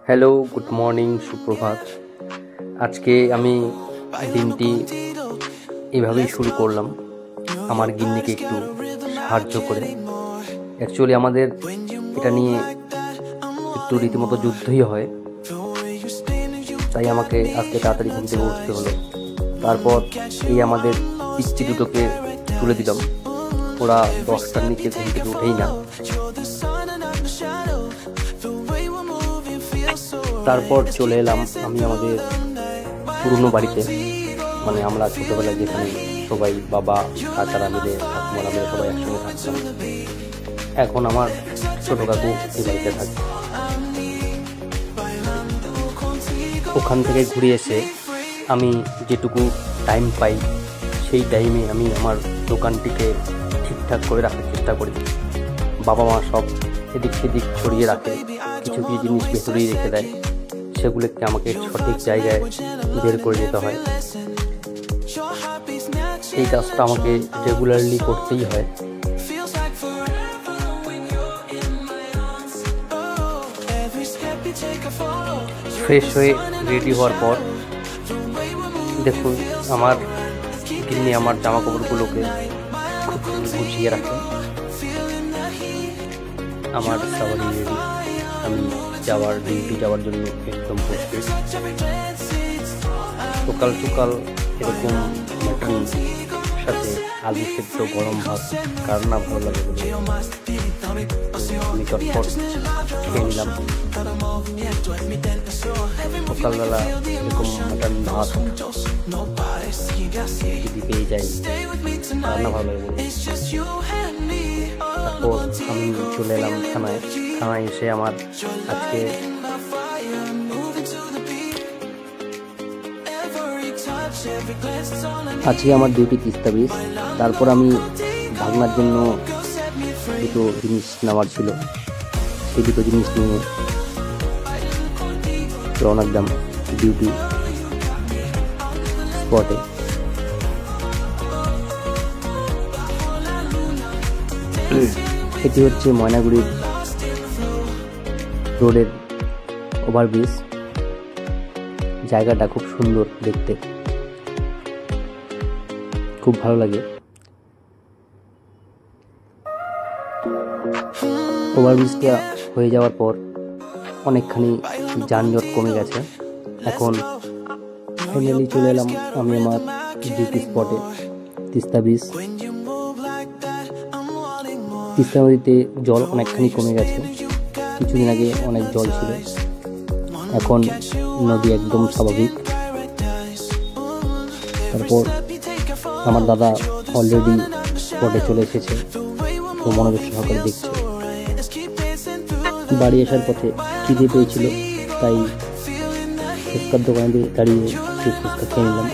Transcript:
Hello, good morning, সুপ্রভাত। আজকে আমি দিনটি এভাবেই শুরু করলাম আমার গিন্নিকে একটু সাহায্য করে। অ্যাকচুয়ালি আমাদের এটা নিয়ে একটু রীতিমতো যুদ্ধই হয়, তাই আমাকে আজকে তাড়াতাড়ি ঘুম থেকে উঠতে হলো। তারপর এই আমাদের পিচ্চি দুটোকে তুলে দিলাম। ওরা 10টার নিচে ঘুম থেকে উঠেই না। তারপর চলে এলাম আমি আমাদের পুরনো বাড়িতে, মানে আমরা ছোটোবেলায় যেখানে সবাই বাবা কাকারা মিলে ঠাকুমারা মিলে সবাই একসঙ্গে থাকতাম। এখন আমার ছোটো কাকু এই বাড়িতে থাকে। ওখান থেকে ঘুরে এসে আমি যেটুকু টাইম পাই সেই টাইমে আমি আমার দোকানটিকে ঠিকঠাক করে রাখার চেষ্টা করি। বাবা মা সব এদিক সেদিক ছড়িয়ে রাখে, কিছু কিছু জিনিস ভেতরেই রেখে দেয়, সেগুলোকে আমাকে সঠিক জায়গায় বের করে নিতে হয়। এই কাজটা আমাকে রেগুলারলি করতেই হয়। ফ্রেশ হয়ে রেডি হওয়ার পর দেখুন আমার গিন্নি আমার জামা কাপড়গুলোকে খুব গুছিয়ে রাখে। আমার সবারই রেডি, আমি ডিউটি যাওয়ার জন্য একদম প্রস্তুত। সকাল সকাল এরকম মাটন সাথে আলু সেদ্ধ গরম ভাত কার না ভালো লাগে বলে আমি চটপট খেয়ে নিলাম। সকালবেলা এরকম মাটন ভাত যদি পেয়ে যাই কার না ভালো লাগে বলে। তারপর আমি চলে এলাম থানায় এসে আমার আজকে আমার ডিউটি তিস্তা ব্রিজ। তারপর আমি ভাগনার জন্য দুটো জিনিস নেওয়ার ছিল, সেই দুটো জিনিস নিয়ে রওনা দিলাম ডিউটি স্পটে। এটি হচ্ছে ময়নাগুড়ির রোডের ওভারব্রিজ। জায়গাটা খুব সুন্দর দেখতে, খুব ভালো লাগে। ওভারব্রিজটা হয়ে যাওয়ার পর অনেকখানি যানজট কমে গেছে। এখন ফাইনালি চলে এলাম আমি আমার ডিউটি স্পটে, তিস্তা ব্রিজ। তিস্তা নদীতে জল অনেকখানি কমে গেছে, কিছুদিন আগে অনেক জল ছিল, এখন নদী একদম স্বাভাবিক। তারপর আমার দাদা অলরেডি স্পটে চলে এসেছে, তো মনোযোগ সহকারে দেখছে। বাড়ি আসার পথে খিদে পেয়েছিল, তাই ফুচকার দোকানে দাঁড়িয়ে ফুচকা খেয়ে নিলাম।